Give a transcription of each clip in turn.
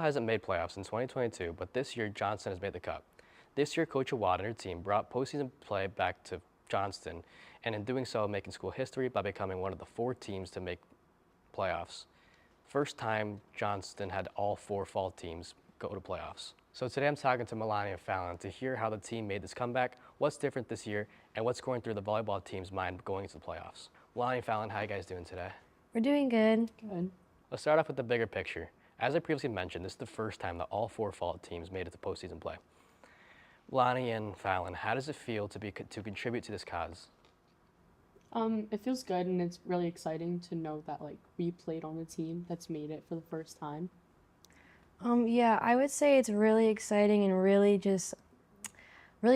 Hasn't made playoffs in 2022, but this year Johnston has made the cut. This year, Coach Awad and her team brought postseason play back to Johnston, and in doing so, making school history by becoming one of the 4 teams to make playoffs. First time Johnston had all 4 fall teams go to playoffs. So today I'm talking to Milani and Fallon to hear how the team made this comeback, what's different this year, and what's going through the volleyball team's mind going into the playoffs. Milani and Fallon, how you guys doing today? We're doing good. Good. Let's start off with the bigger picture. As I previously mentioned, this is the first time that all 4 fall teams made it to postseason play. Milani and Fallon, how does it feel to contribute to this cause? It feels good, and it's really exciting to know that we played on a team that's made it for the first time. Yeah, I would say it's really exciting and really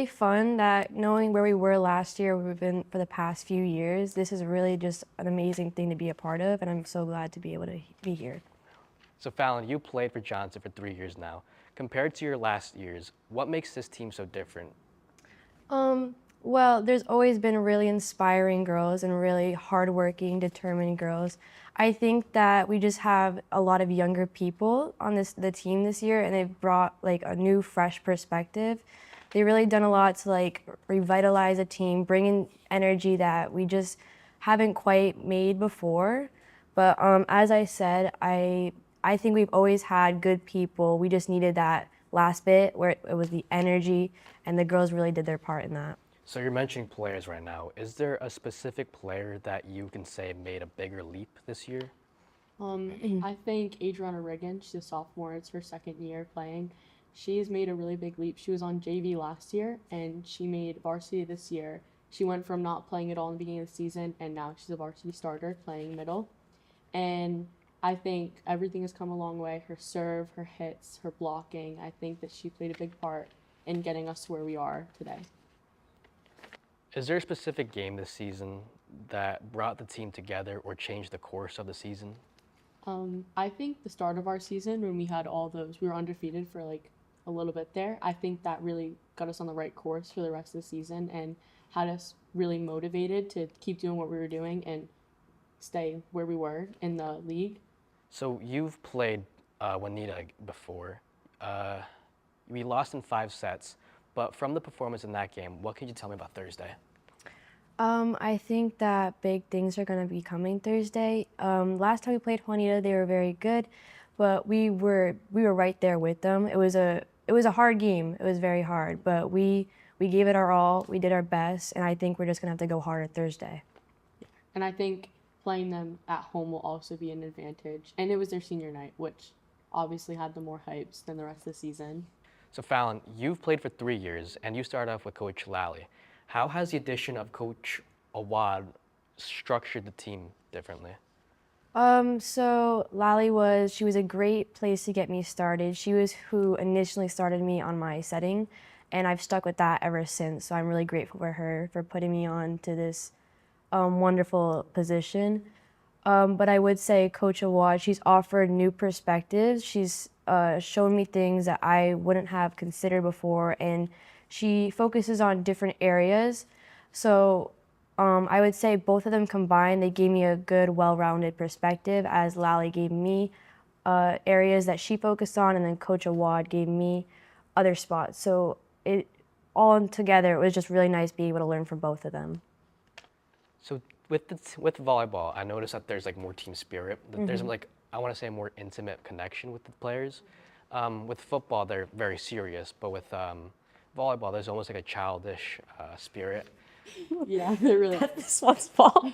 fun that knowing where we were last year, we've been for the past few years. This is really just an amazing thing to be a part of, and I'm so glad to be able to be here. So Fallon, you played for Johnston for 3 years now. Compared to your last years, what makes this team so different? Well, there's always been really inspiring girls and really hardworking, determined girls. I think that we just have a lot of younger people on the team this year, and they've brought a new, fresh perspective. They've really done a lot to revitalize a team, bring in energy that we just haven't quite made before. But as I said, I think we've always had good people. We just needed that last bit where it was the energy, and the girls really did their part in that. So you're mentioning players right now. Is there a specific player that you can say made a bigger leap this year? I think Adriana Riggin, she's a sophomore, it's her second year playing. She's made a really big leap. She was on JV last year, and she made varsity this year. She went from not playing at all in the beginning of the season, and now she's a varsity starter playing middle. And I think everything has come a long way. Her serve, her hits, her blocking. I think that she played a big part in getting us to where we are today. Is there a specific game this season that brought the team together or changed the course of the season? I think the start of our season, when we had we were undefeated for a little bit there. I think that really got us on the right course for the rest of the season and had us really motivated to keep doing what we were doing and stay where we were in the league. So you've played Juanita before. We lost in 5 sets, but from the performance in that game, what can you tell me about Thursday? I think that big things are going to be coming Thursday. Last time we played Juanita, they were very good, but we were right there with them. It was a hard game. It was very hard, but we gave it our all. We did our best, and I think we're just going to have to go harder Thursday. And I think playing them at home will also be an advantage. And it was their senior night, which obviously had the more hypes than the rest of the season. So Fallon, you've played for 3 years, and you started off with Coach Lally. How has the addition of Coach Awad structured the team differently? So Lally she was a great place to get me started. She was who initially started me on my setting, and I've stuck with that ever since. So I'm really grateful for her for putting me on to this wonderful position. But I would say Coach Awad, she's offered new perspectives. She's shown me things that I wouldn't have considered before, and she focuses on different areas. So I would say both of them combined, they gave me a good, well-rounded perspective, as Lally gave me areas that she focused on, and then Coach Awad gave me other spots. So it all together, it was just really nice being able to learn from both of them. So with volleyball, I noticed that there's more team spirit. That there's I want to say a more intimate connection with the players. With football, they're very serious, but with volleyball, there's almost a childish spirit. Yeah, they're really. This one's fault.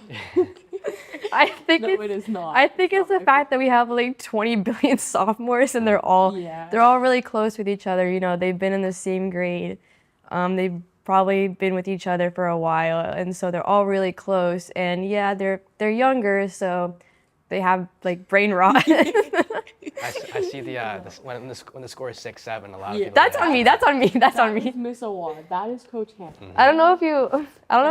I think it is not. I think it's the fact that we have 20 billion sophomores, and they're all really close with each other. You know, they've been in the same grade. They've probably been with each other for a while, and so they're all really close. And yeah, they're younger, so they have brain rot. I see when the score is 6-7, a lot of people. That's on me. That's on me. That's on me. Miss Awad. That is Coach Ham. I don't know if you've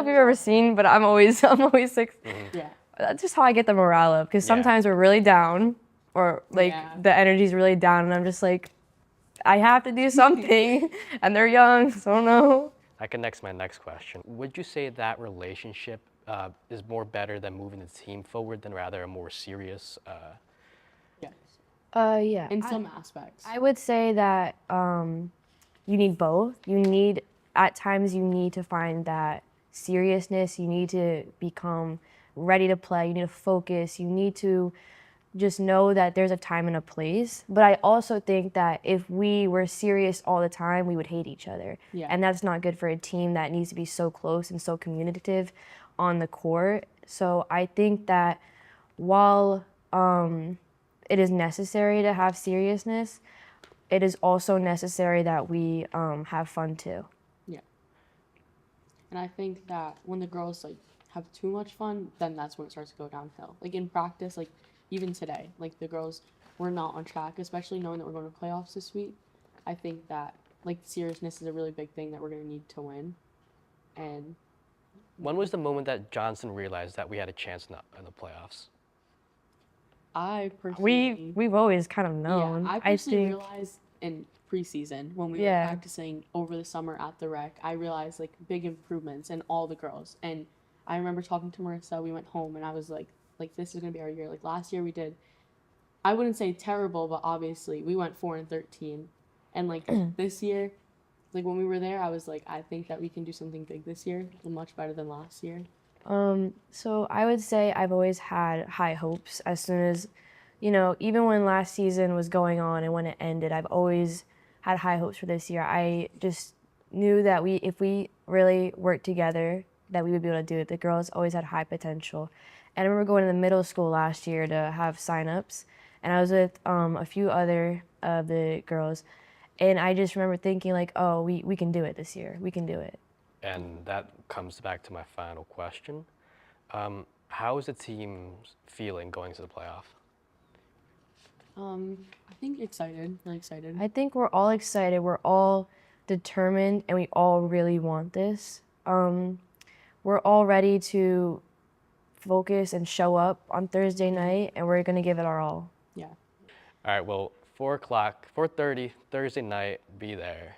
ever seen, but I'm always 6. Yeah. That's just how I get the morale up, because sometimes we're really down, or the energy's really down, and I'm just I have to do something, and they're young, so I don't know. That connects my next question. Would you say that relationship is more better than moving the team forward than rather a more serious? Yes. Yeah. in some aspects. I would say that you need both. At times, you need to find that seriousness. You need to become ready to play. You need to focus. You need to just know that there's a time and a place. But I also think that if we were serious all the time, we would hate each other. Yeah. And that's not good for a team that needs to be so close and so communicative on the court. So I think that while it is necessary to have seriousness, it is also necessary that we have fun too. Yeah. And I think that when the girls like have too much fun, then that's when it starts to go downhill. Like in practice, like even today, like the girls were not on track, especially knowing that we're going to playoffs this week. I think that like seriousness is a really big thing that we're going to need to win. And When was the moment that Johnston realized that we had a chance in the playoffs? I personally, We've always kind of known. yeah, I personally realized in preseason when we were Yeah. practicing over the summer at the rec, I realized like big improvements in all the girls. And I remember talking to Marissa. We went home, and I was like this is gonna be our year. Like last year we did, I wouldn't say terrible, but obviously we went 4-13, and like this year, like when we were there, I was like, I think that we can do something big this year, much better than last year. So I would say I've always had high hopes as soon as, even when last season was going on and when it ended, I've always had high hopes for this year. I just knew that if we really worked together, that we would be able to do it. The girls always had high potential. And I remember going to the middle school last year to have signups, and I was with a few other of the girls, and I just remember thinking like, oh, we can do it this year. We can do it. And that comes back to my final question. How is the team feeling going to the playoff? I think excited, really excited. I think we're all excited. We're all determined, and we all really want this. We're all ready to focus and show up on Thursday night, and we're gonna give it our all. Yeah. All right, well, 4 o'clock, 4:30, Thursday night, be there.